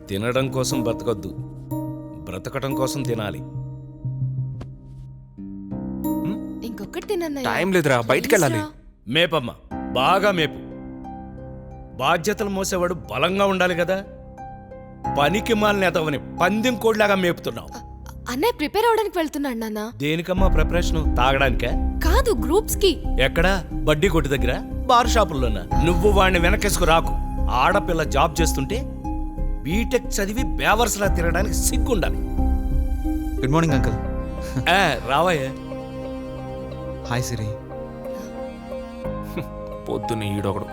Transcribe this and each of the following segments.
తినడం కోసం బతకొద్దు, బ్రతకటం కోసం తినాలి. ఇంకొకటి తినన్నయ్య. టైం లేదురా, బయటికి వెళ్ళాలి. మేపమ్మా, బాగా మేపు. బాధ్యతలు మోసేవాడు బలంగా ఉండాలి కదా. పనికి మాలిన ఎదవని పందెం కోడిలాగా మేపుతున్నావు. అన్నయ్య ప్రిపేర్ అవడానికి వెళ్తున్నాడు నాన్న. దేనికమ్మా ప్రిపరేషన్? తాగడానికే? కాదు, గ్రూప్స్ కి. ఎక్కడా? బడ్డీ కొట్టు దగ్గర, బార్ షాపుల్లోనా? నువ్వు వాడిని వెనకేసుకు రాకు. ఆడపిల్ల జాబ్ చేస్తుంటే బీటెక్ చదివి బేవర్స్లా తిరగడానికి సిగ్గుండాలి. Good morning uncle. రావయ్యే. హాయ్ సిరి. పొద్దున్న ఈడొకడు.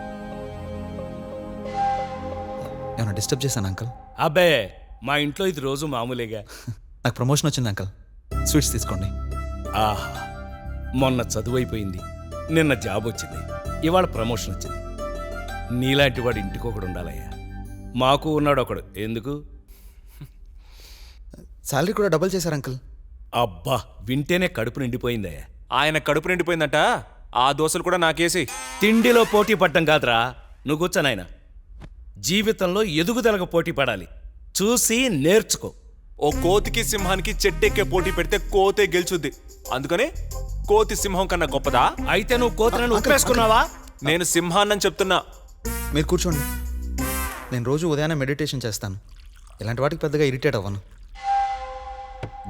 ఏమైనా డిస్టర్బ్ చేశాను అంకుల్? అబ్బే, మా ఇంట్లో ఇది రోజు మామూలేగా. నాకు ప్రమోషన్ వచ్చింది అంకుల్, స్వీట్స్ తీసుకోండి. ఆహా, మొన్న చదువు అయిపోయింది, నిన్న జాబ్ వచ్చింది, ఇవాళ ప్రమోషన్ వచ్చింది. నీలాంటి వాడు ఇంటికి ఒకడు ఉండాలయ్యా. మాకు ఉన్నాడు ఒకడు. ఎందుకు? శాలరీ కూడా డబుల్ చేశారు అంకుల్. అబ్బా, వింటేనే కడుపు నిండిపోయిందయ్యా. ఆయన కడుపు నిండిపోయిందట, ఆ దోశలు కూడా నాకేసి. తిండిలో పోటీ పడ్డం కాదురా. నువ్వు కూర్చో నాయనా. జీవితంలో ఎదుగుదలకు పోటీ పడాలి. చూసి నేర్చుకో. ఓ కోతికి సింహానికి చెట్టెక్కే పోటీ పెడితే కోతే గెలుచుద్ది. అందుకని కోతి సింహం కన్నా గొప్పదా? అయితే నువ్వు కోతలను ఉప్పేసుకున్నావా? నేను సింహాన్నని చెప్తున్నా. మీరు కూర్చోండి. నేను రోజు ఉదయాన్నే మెడిటేషన్ చేస్తాను. ఇలాంటి వాటికి పెద్దగా ఇరిటేట్ అవ్వను.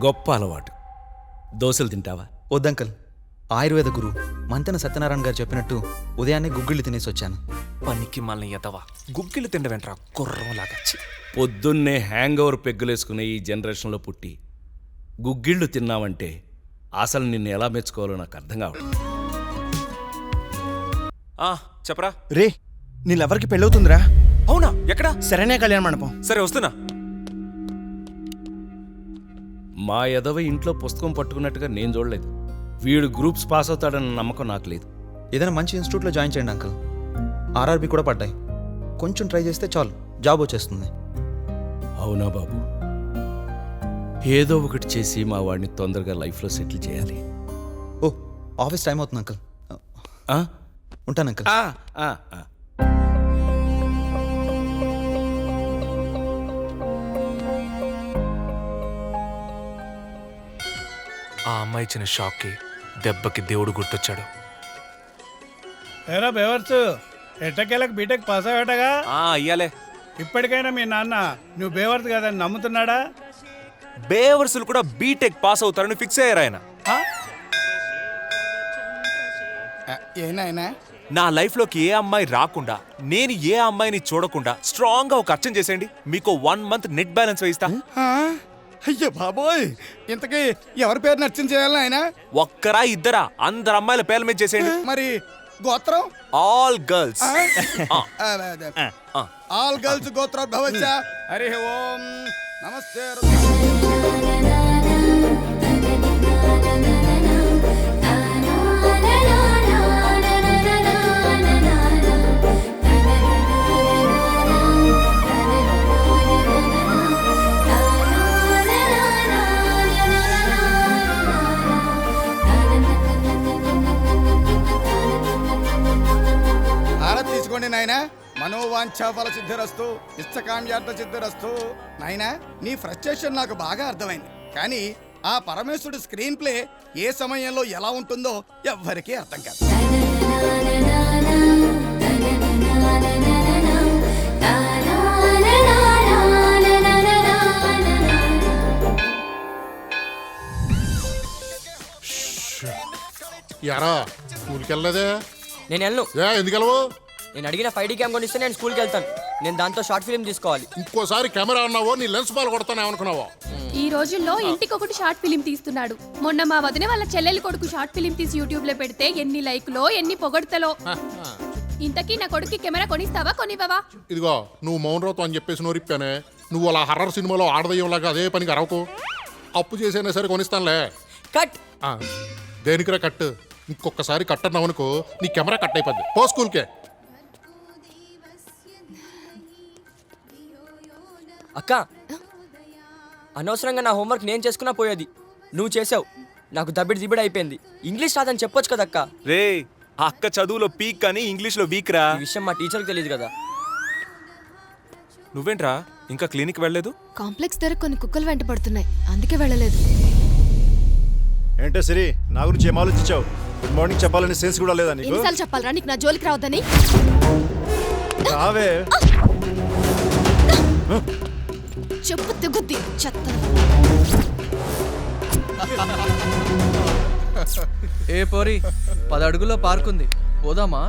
గొప్ప అలవాటు. దోశలు తింటావా? వద్దంకల్. ఆయుర్వేద గురువు మంతెన సత్యనారాయణ గారు చెప్పినట్టు ఉదయాన్నే గుగ్గిళ్ళు తినేసి వచ్చాను. పనికి మళ్ళీ ఎదవా, గుగ్గిలు తిండవేంట్రా గుర్రంలాగా. పొద్దున్నే హ్యాంగ్ ఓవర్ పెగ్గులేసుకునే ఈ జనరేషన్లో పుట్టి గుగ్గిళ్ళు తిన్నావంటే అసలు నిన్ను ఎలా మెచ్చుకోవాలో నాకు అర్థం కావడం. చెప్పరా. రే, నీళ్ళెవరికి పెళ్ళవుతుందిరా? అవునా? ఎక్కడా? సరేనే కళ్యాణ మండపం. సరే వస్తున్నా. మా ఎదవ ఇంట్లో పుస్తకం పట్టుకున్నట్టుగా నేను చూడలేదు. వీడు గ్రూప్స్ పాస్ అవుతాడన్న నమ్మకం నాకు లేదు. ఏదైనా మంచి ఇన్స్టిట్యూట్లో జాయిన్ చేయండి అంకుల్. ఆర్ఆర్బి కూడా పడ్డాయి. కొంచెం ట్రై చేస్తే చాలు, జాబ్ వచ్చేస్తుంది. అవునా బాబు? ఏదో ఒకటి చేసి మా వాడిని తొందరగా లైఫ్లో సెటిల్ చేయాలి. ఓ, ఆఫీస్ టైం అవుతుంది అంకుల్. ఉంటాను అంకుల్. ఆ అమ్మాయి ఇచ్చిన షాక్కి దెబ్బకి దేవుడు గుర్తొచ్చాడు. ఏరా బేవర్స్, ఎట్టకేలకు బీటెక్ పాస్ అయ్యాటగా? అయ్యాలే. ఇప్పటికైనా మీ నాన్న నువ్వు బేవర్స్ కాదని నమ్ముతున్నాడా? బేవర్సులు కూడా బీటెక్ పాస్ అవుతారని ఫిక్స్ అయ్యారు ఆయన. ఏనాయనా? నా లైఫ్లోకి ఏ అమ్మాయి రాకుండా, నేను ఏ అమ్మాయిని చూడకుండా స్ట్రాంగ్గా ఒక అర్చన చేసేయండి. మీకు 1 month నెట్ బ్యాలెన్స్ వేయిస్తా. అయ్యో బాబోయ్, ఇంతకీ ఎవరి పేరు నర్చన చేయాలి ఆయన? ఒక్కరా ఇద్దరా? అందరు అమ్మాయిల పేర్ల మీద చేసేయండి. మరి గోత్రం? All girls. ఆల్ గర్ల్స్ గోత్రోద్భవచ్చ. హరి ఓం నమస్తే. తీసుకోండి నాయనా. మనోవాంఛాఫల సిద్ధిరస్తు, ఇష్టకామ్యార్థ సిద్ధిరస్తు. నాయనా, నీ ఫ్రస్ట్రేషన్ నాకు బాగా అర్థమైంది. కానీ ఆ పరమేశ్వరుడు స్క్రీన్ ప్లే ఏ సమయంలో ఎలా ఉంటుందో ఎవ్వరికీ అర్థం కాదు. యారా, స్కూల్కి వెళ్ళలేదే? నేను వెళ్ళను. ఎందుకు వెళ్ళవు? నేను అడిగిన 5D క్యామ్ కొనిస్తే నేను స్కూల్కి వెళ్తాను. నేను దాంతో షార్ట్ ఫిల్మ్ తీసుకోవాలి. ఇంకోసారి కెమెరా అన్నావో నీ లెన్స్ బాల్ కొడతానే అనుకున్నావో. ఈ రోజుల్లో ఇంటికొకటి షార్ట్ ఫిలిం తీస్తున్నాడు. మొన్న మా వదిన వాళ్ళ చెల్లెలి కొడుకు షార్ట్ ఫిలిం తీసి యూట్యూబ్ లో పెడితే ఎన్ని లైకులో ఎన్ని పొగడ్తలో. ఇంతకీ నా కొడుకు కెమెరా కొనిస్తావా కొనివ్వవా? ఇదిగో, నువ్వు మౌనరావుతో అని చెప్పేసి నోరిప్పానే. నువ్వు అలా హర్రర్ సినిమాలో ఆడదయ్యంలాగా అదే పనికి అరవకు. అప్పు చేసైనా సరే కొనిస్తానులే. కట్. దేనికిరా కట్? ఇంకొకసారి కట్ అన్నావు అనుకో, నీ కెమెరా కట్ అయిపోద్ది. పో స్కూల్కే. అక్క, అనవసరంగా నా హోంవర్క్ నేను చేసుకున్నా పోయేది. నువ్వు చేసావు. నాకు దబ్బిడి అయిపోయింది. ఇంగ్లీష్ రాదని చెప్పొచ్చు కదక్క. రే, అక్క చదువులో పీక్ కానీ ఇంగ్లీష్లో వీక్ రా. ఈ విషయం మా టీచర్కి తెలియదు కదా. నువ్వేంట్రా ఇంకా క్లినిక్ వెళ్ళలేదు? కాంప్లెక్స్ దగ్గర కొన్ని కుక్కలు వెంట పడుతున్నాయి, అందుకే వెళ్ళలేదు. ఏంటో సిరి, నా గురించి ఏం ఆలోచించావు? గుడ్ మార్నింగ్ చెప్పాలని సెన్స్ కూడా లేదా నీకు? ఎన్నిసార్లు చెప్పాలరా నీకు నా జోలికి రావద్దని? రావే. చెప్పు తెగుద్ది చెత్త. ఏ పోరి 10 అడుగుల్లో పార్క్ ఉంది, పోదామా?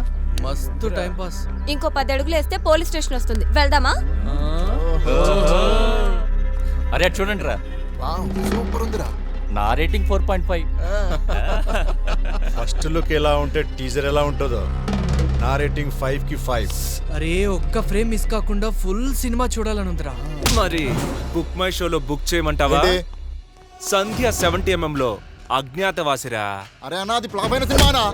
మస్తు టైం పాస్. ఇంకో 10 అడుగులు వేస్తే పోలీస్ స్టేషన్ వస్తుంది, వెళ్దామా? అరే చూడండి రా, సూపర్ ఉందిరా. నా రేటింగ్ 4.5. ఫస్ట్ లుక్ ఎలా ఉంటే టీజర్ ఎలా ఉంటుందో. నా రేటింగ్ 5కి 5. అరే ఒక్క ఫ్రేమ్ మిస్ కాకుండా ఫుల్ సినిమా చూడాలని ఉందిరా. మరి బుక్ మై షోలో బుక్ చేయమంటావా? ఏంటి? సంధ్య 70mm లో అజ్ఞాతవాసిరా. అరే అన్నది ఫ్లాప్ అయిన సినిమానా?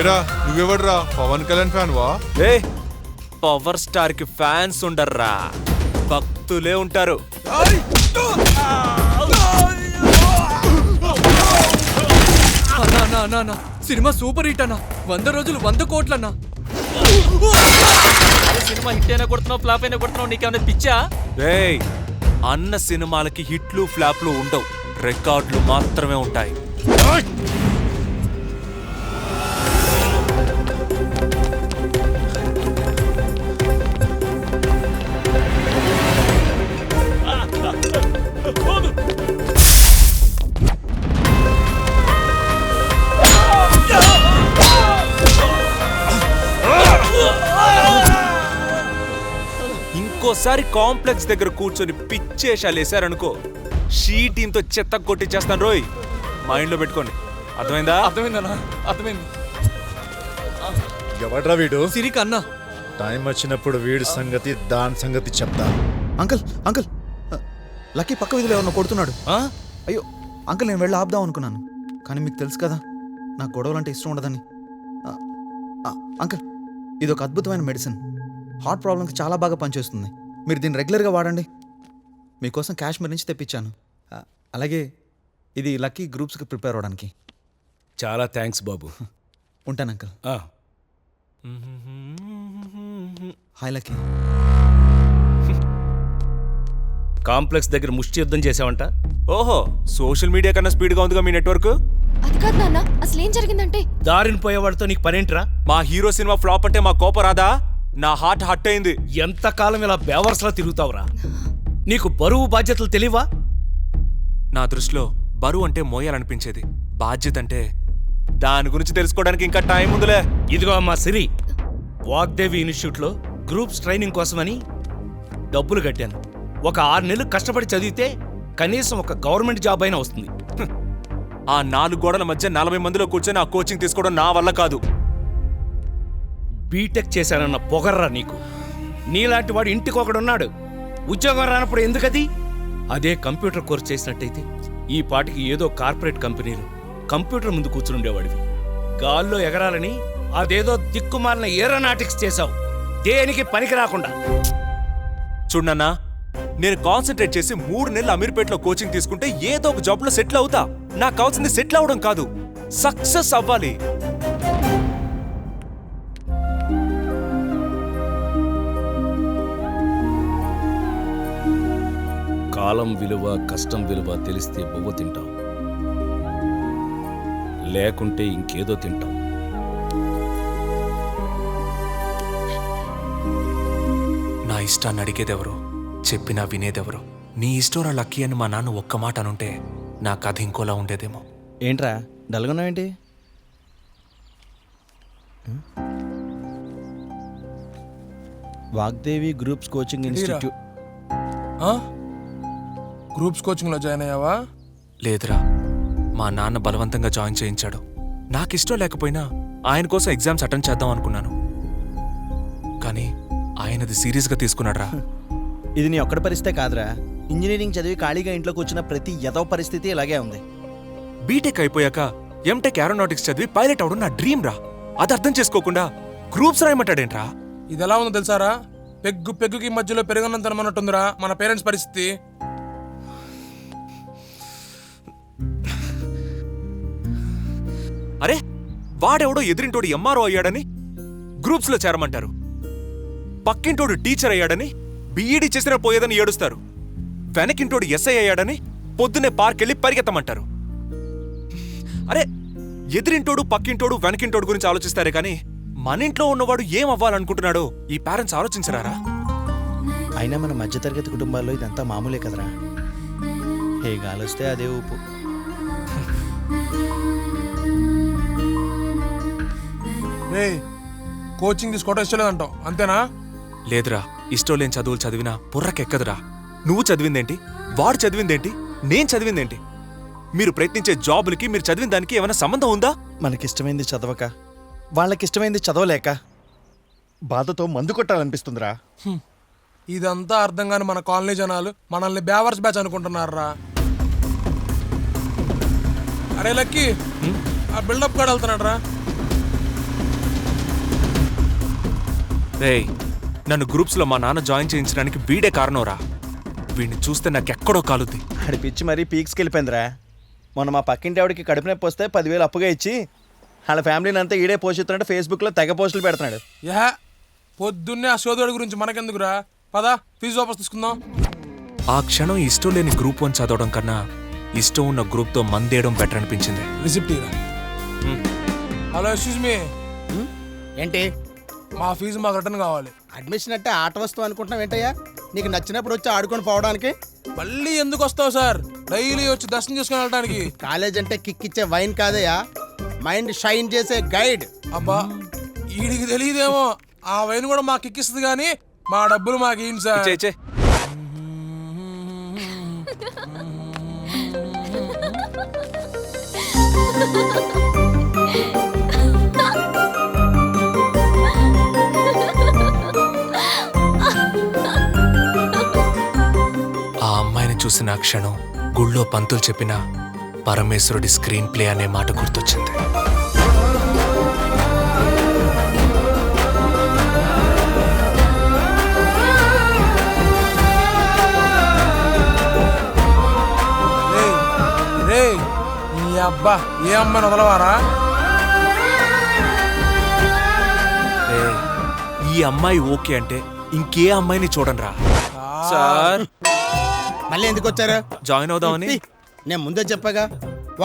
ఏరా నువ్వెవడ్రా, పవన్ కళ్యాణ్ ఫ్యాన్ వా? ఏ పవర్ స్టార్ కి ఫ్యాన్స్ ఉండర్రా, భక్తులే ఉంటారు. అన్నా అన్నా అన్నా, సినిమా సూపర్ హిట్ అన్నా, 100 రోజులు 100 కోట్లన్నా. సినిమా హిట్ అయినా కొడుతున్నావు, ఫ్లాప్ అయినా కొడుతున్నావు, నీకేమైనా పిచ్చా? ఏయ్ అన్న సినిమాలకి హిట్లు ఫ్లాప్లు ఉండవు, రికార్డులు మాత్రమే ఉంటాయి. ఇంకోసారి కాంప్లెక్స్ దగ్గర కూర్చొని పిచ్చేషాలు వేసారనుకో, షీ టీంతో చెత్త కొట్టించేస్తాను రోయ్, మైండ్ లో పెట్టుకోండి. అర్థమైందా? అర్థమైందన్నా, అర్థమైంది. ఎవడ్రా వీడు? సిరికి అన్నా. టైం వచ్చినప్పుడు వీడి సంగతి దాని సంగతి చెప్తా. అంకుల్ అంకుల్, లక్కీ పక్క వీధిలో ఎవరినో కొడుతున్నాడు. అయ్యో అంకుల్, నేను వెళ్ళి ఆపుదాం అనుకున్నాను, కానీ మీకు తెలుసు కదా నాకు గొడవలు అంటే ఇష్టం ఉండదని. అంకుల్, ఇది ఒక అద్భుతమైన మెడిసిన్, హార్ట్ ప్రాబ్లమ్కి చాలా బాగా పనిచేస్తుంది. మీరు దీన్ని రెగ్యులర్గా వాడండి. మీకోసం కాశ్మీర్ నుంచి తెప్పించాను. అలాగే ఇది లక్కీ గ్రూప్స్కి ప్రిపేర్ అవ్వడానికి. చాలా థ్యాంక్స్ బాబు. ఉంటాను అంకుల్. Hi lucky. కాంప్లెక్స్ దగ్గర ముష్టి యుద్ధం చేసావంట. ఓహో, సోషల్ మీడియా కన్నా స్పీడ్గా ఉందిగా మీ నెట్వర్క్. అది కాదు నాన్న, అసలు ఏం జరిగిందంటే దారిని పోయేవాడితో నీకు పనేంట్రా? మా హీరో సినిమా ఫ్లాప్ అంటే మా కోపం రాదా? నా హార్ట్ హట్ అయింది. ఎంతకాలం ఇలా బేవర్స్లా తిరుగుతావురా? నీకు బరువు బాధ్యతలు తెలియవా? నా దృష్టిలో బరువు అంటే మోయాలనిపించేది, బాధ్యత అంటే దాని గురించి తెలుసుకోవడానికి ఇంకా టైం ఉందిలే. ఇదిగో అమ్మా సిరి, వాగ్దేవి ఇన్స్టిట్యూట్లో గ్రూప్స్ ట్రైనింగ్ కోసమని డబ్బులు కట్టాను. ఒక 6 నెలలు కష్టపడి చదివితే కనీసం ఒక గవర్నమెంట్ జాబ్ అయినా వస్తుంది. ఆ 4 గోడల మధ్య 40 మందిలో కూర్చొని ఆ కోచింగ్ తీసుకోవడం నా వల్ల కాదు. బీటెక్ చేశానన్న పొగర్రా నీకు. నీలాంటి వాడు ఇంటికి ఒకడున్నాడు, ఉద్యోగం రానప్పుడు ఎందుకది? అదే కంప్యూటర్ కోర్స్ చేసినట్టయితే ఈ పాటికి ఏదో కార్పొరేట్ కంపెనీలో కంప్యూటర్ ముందు కూర్చునుండేవాడివి. గాల్లో ఎగరాలని అదేదో దిక్కుమాలిన ఏరోనాటిక్స్ చేశావు, దేనికి పనికి రాకుండా. చూడన్నా, నేను కాన్సన్ట్రేట్ చేసి 3 నెలలు అమీర్పేటలో కోచింగ్ తీసుకుంటే ఏదో ఒక జాబ్ లో సెటిల్ అవుతా. నాకు కావాల్సింది సెటిల్ అవడం కాదు, సక్సెస్ అవ్వాలి. కాలం విలువ, కష్టం విలువ తెలిస్తే బొవ్వ తింటాం, లేకుంటే ఇంకేదో తింటాం. నా ఇష్టాన్ని అడిగేదెవరు, చెప్పినా వినేదెవరు? నీ ఇష్టంరా లక్కీ అని మా నాన్న ఒక్క మాట అనుంటే నా కథ ఇంకోలా ఉండేదేమో. ఏంట్రా డల్గొన్నావేంటి? Vagdevi groups coaching institute. Groups coaching లో జాయిన్ అయ్యావా? లేదురా, మా నాన్న బలవంతంగా జాయిన్ చేయించాడు. నాకిష్టం లేకపోయినా ఆయన కోసం ఎగ్జామ్స్ అటెండ్ చేద్దాం అనుకున్నాను, కానీ ఆయనది సీరియస్గా తీసుకున్నాడురా. ఇది నీ ఒక్కడి పరిస్థితే కాదురా, ఇంజనీరింగ్ చదివి ఖాళీగా ఇంట్లో కూర్చున్న ప్రతి యదవ పరిస్థితి ఇలాగే ఉంది. బీటెక్ అయిపోయాక ఎంటెక్ ఏరోనాటిక్స్ చదివి పైలట్ అవడం నా డ్రీమ్ రా. అది అర్థం చేసుకోకుండా గ్రూప్స్ రాయమంటాడేంట్రా? ఇది ఎలా ఉందో తెలుసారా? పెగ్గుకి మధ్యలో పెరగనంతనమన్నట్టుందిరా మన పేరెంట్స్ పరిస్థితి. అరే వాడెవడో ఎదిరింటోడు ఎంఆర్ఓ అయ్యాడని గ్రూప్స్లో చేరమంటారు, పక్కింటోడు టీచర్ అయ్యాడని బీఈడీ చేసినా పోయేదని ఏడుస్తారు, వెనకింటోడు ఎస్ఐ అయ్యాడని పొద్దున్నే పార్కెళ్ళి పరిగెత్తమంటారు. అరే ఎదిరింటోడు పక్కింటోడు వెనకింటోడు గురించి ఆలోచిస్తారే కానీ మన ఇంట్లో ఉన్నవాడు ఏం అవ్వాలనుకుంటున్నాడో ఈ పేరెంట్స్ ఆలోచించరారా? అయినా మన మధ్యతరగతి కుటుంబాల్లో ఇదంతా మామూలే కదరా. ఏ గాలొస్తే అదే ఊపు. కోచింగ్ తీసుకోవడం ఇష్టలేదంటావు అంతేనా? లేదురా, ఇష్టం లేని చదువులు చదివినా బుర్రకెక్కదురా. నువ్వు చదివిందేంటి, వాడు చదివిందేంటి, నేను చదివిందేంటి? మీరు ప్రయత్నించే జాబులకి మీరు చదివిన దానికి ఏమైనా సంబంధం ఉందా? మనకిష్టమైంది చదవక, వాళ్ళకిష్టమైంది చదవలేక బాధతో మందు కొట్టాలనిపిస్తుందిరా. ఇదంతా అర్థం కాని మన కాలనీ జనాలు మనల్ని బేవర్స్ బ్యాచ్ అనుకుంటున్నారా. అరే లక్కీ, ఆ బిల్డప్ కూడా వెళ్తున్నాడు రా. రేయ్, నన్ను గ్రూప్స్లో మా నాన్న జాయిన్ చేయించడానికి వీడే కారణంరా. వీడిని చూస్తే నాకెక్కడో కాలుద్ది. అడిపిచ్చి మరీ పీక్స్కి వెళ్ళిపోయిందిరా. మొన్న మా పక్కింటి ఆవిడకి కడుపు నొప్పి వస్తే 10,000 అప్పుగా ఇచ్చి వాళ్ళ ఫ్యామిలీని అంతా ఈడే పోషిస్తున్నాడు. ఫేస్బుక్లో తెగ పోస్టులు పెడుతున్నాడు. యా, పొద్దున్నే ఆ సోదరుడి గురించి మనకెందుకురా, పదా ఫీజు వాపస్ తీసుకుందాం. ఆ క్షణం ఇష్టం లేని గ్రూప్ 1 చదవడం కన్నా ఇష్టం ఉన్న గ్రూప్తో మందేయడం బెటర్ అనిపించింది. రిసిప్ట్ ఇరా. హలో ఎక్స్క్యూజ్ మీ, ఏంటి? మా ఫీజు మాకు రిటర్న్ కావాలి. అడ్మిషన్ అంటే ఆట వస్తువు అనుకుంటున్నావు ఏంటయ్యా? నీకు నచ్చినప్పుడు వచ్చి ఆడుకొని పోవడానికి. మళ్ళీ ఎందుకు వస్తావు సార్? డైలీ వచ్చి దర్శనం చేసుకుని వెళ్ళడానికి. కాలేజ్ అంటే కిక్ ఇచ్చే వైన్ కాదయ్యా, మైండ్ షైన్ చేసే గైడ్. అబ్బా, వీడికి తెలియదేమో, ఆ వైన్ కూడా మాకు ఎక్కిస్తుంది కానీ మా డబ్బులు మాకు ఏంటి సార్? చే ఆ అమ్మాయిని చూసిన ఆ క్షణం గుళ్ళో పంతులు చెప్పిన పరమేశ్వరుడి స్క్రీన్ ప్లే అనే మాట గుర్తొచ్చింది. అబ్బా, ఏ అమ్మాయిని వదలవారా? ఈ అమ్మాయి ఓకే అంటే ఇంకే అమ్మాయిని చూడండిరా. సార్ మళ్ళీ ఎందుకు వచ్చారు? జాయిన్ అవుదామని. నేను ముందే చెప్పాగా,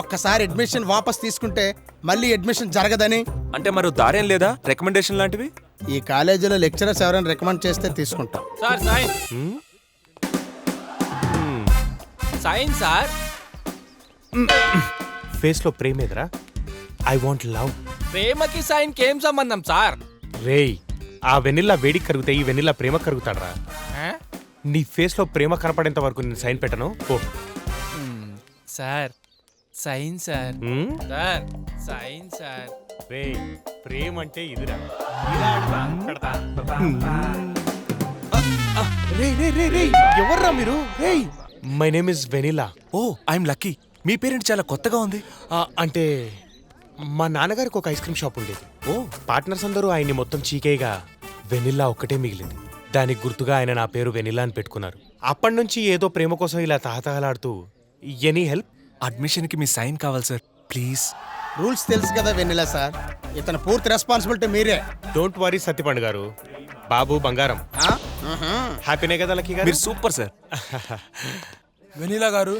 ఒక్కసారి అడ్మిషన్ వాపస్ తీసుకుంటే మళ్ళీ అడ్మిషన్ జరగదని. అంటే మరి దారేం లేదా రికమెండేషన్ లాంటివి? ఈ కాలేజీలో లెక్చరర్స్ ఎవరైనా రికమెండ్ చేస్తే తీసుకుంటాం. Sir science sir. ఫేస్ లో ప్రేమేదరా? I want love. ప్రేమకి సైన్కి ఏం సంబంధం సార్? రేయ్, ఆ వెనిల్లా వేడికి కరుగుతే ఈ వెనిల్లా ప్రేమ కరుగుతాడరా. నీ ఫేస్ లో ప్రేమ కనపడేంత వరకు నేను సైన్ పెట్టను. Oh sir sign sir. Sir science sir. రేయ్, ప్రేమ అంటే ఇదిరా. ఎవర్రా మీరు? రేయ్, my name is Vanilla. Oh, I'm Lucky. మీ పేరెంట్ చాలా కొత్తగా ఉంది. అంటే మా నాన్నగారికి ఒక ఐస్ క్రీమ్ షాప్ ఉండేది. ఓ, పార్ట్నర్స్ అందరూ ఆయన్ని మొత్తం చీకేయగా వెనిల్లా ఒక్కటే మిగిలింది. దానికి గుర్తుగా ఆయన నా పేరు వెనిల్లా అని పెట్టుకున్నారు. అప్పటి నుంచి ఏదో ప్రేమ కోసం ఇలా తహతహలాడుతూ ఎనీ హెల్ప్? అడ్మిషన్కి మీ సైన్ కావాలి సార్, ప్లీజ్. రూల్స్ తెలుసు కదా వెన్నెలా సార్, ఇతను పూర్తి రెస్పాన్సిబిలిటీ మీరే. డోంట్ వరీ సత్యపండు గారు. బాబు బంగారం. హ్యాపీనే కదా లక్కీ గారు? మీరు సూపర్ సార్. వెనీలా గారు,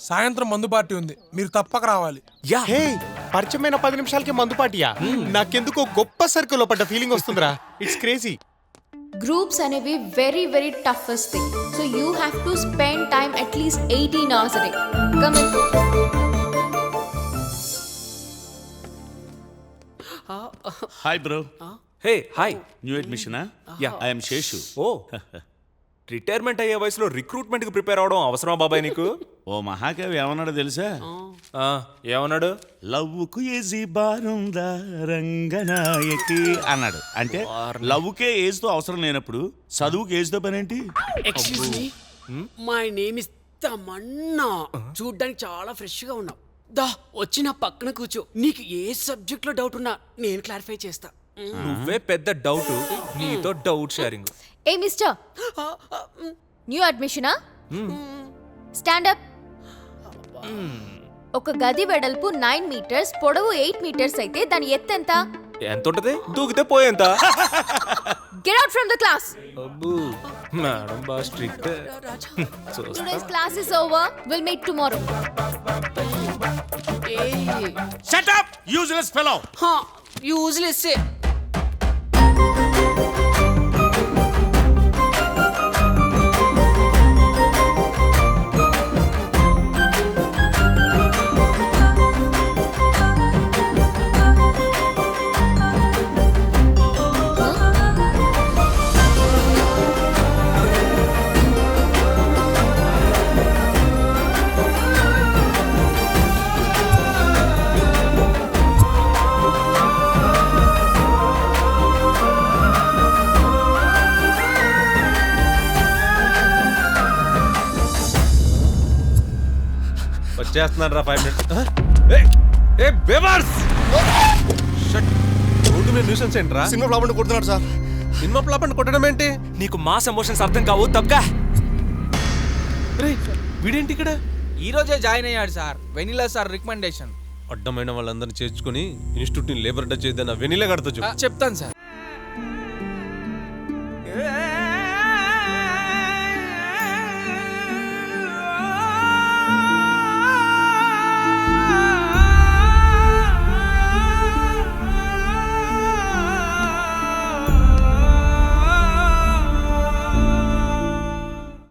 సాయంత్రం మందు పార్టీ ఉంది, మీరు తప్పక రావాలి. యా, హే, పరిచయమైన 10 నిమిషాలకి మందు పాటియా? నాకెందుకో గొప్ప సర్కిల్లో పడ్డ ఫీలింగ్ వస్తుందిరా. It's crazy. గ్రూప్స్ అనేవి very very toughest thing. So you have to spend time at least 18 hours a day. Come in. Hi bro. Hey hi. New అడ్మిషనా? Yeah, I am Seshu. Oh, retirement అయ్యే వయసులో రిక్రూట్మెంట్ కి prepare అవడం అవసరమా బాబాయ్ నీకు? ఓ మహాకవి ఏమన్నాడో తెలుసా? ఏమన్నాడు? లవ్వుకు ఏజీ బారుందా రంగనాయకి అన్నాడు. అంటే లవ్వుకే ఏజ్తో అవసరం లేనప్పుడు చదువుకి ఏజ్తో పనేంటి? Excuse me, my name is Tamannaah. చూడ్డానికి చాలా ఫ్రెష్ గా ఉన్నావు. దా వచ్చి నా పక్కన కూర్చో. నీకు ఏ సబ్జెక్ట్ లో డౌట్ ఉన్నా నేను క్లారిఫై చేస్తా. నువ్వే పెద్ద డౌట్, నీతో doubt sharing. Hey mister, new అడ్మిషనా? Stand up. ఒక గది వెడల్పు 9 మీటర్స్, పొడవు 8 మీటర్స్ అయితే దాని ఎత్తు ఎంత? ఎంత ఉంటది? దూకితే పోయేంత. Get out from the class. అబ్బో మేడం బా strict. Today's class is over. We'll meet tomorrow. Shut up useless fellow. Useless. వచ్చేస్తున్నాను రా 5 మినిట్స్. ఏ బేవర్స్ షట్. రోడ్డు మీద న్యూసెన్స్ ఏంట్రా? సినిమా ఫ్లాప్ అంటే కొడుతున్నాడు సార్. సినిమా ఫ్లాప్ అంటే కొట్టడం ఏంటి? నీకు మాస్ ఎమోషన్స్ అర్థం కావు తప్పగా. రే వీడేంటి ఇక్కడ? ఈ రోజే జాయిన్ అయ్యాడు సార్, వెనిలా సార్ రికమెండేషన్. అడ్డమైన వాళ్ళందరినీ చేర్చుకుని ఇన్స్టిట్యూట్ ని లేబర్ టచ్ చేద్దాం. వెనిలే కడతా చెప్తాను సార్.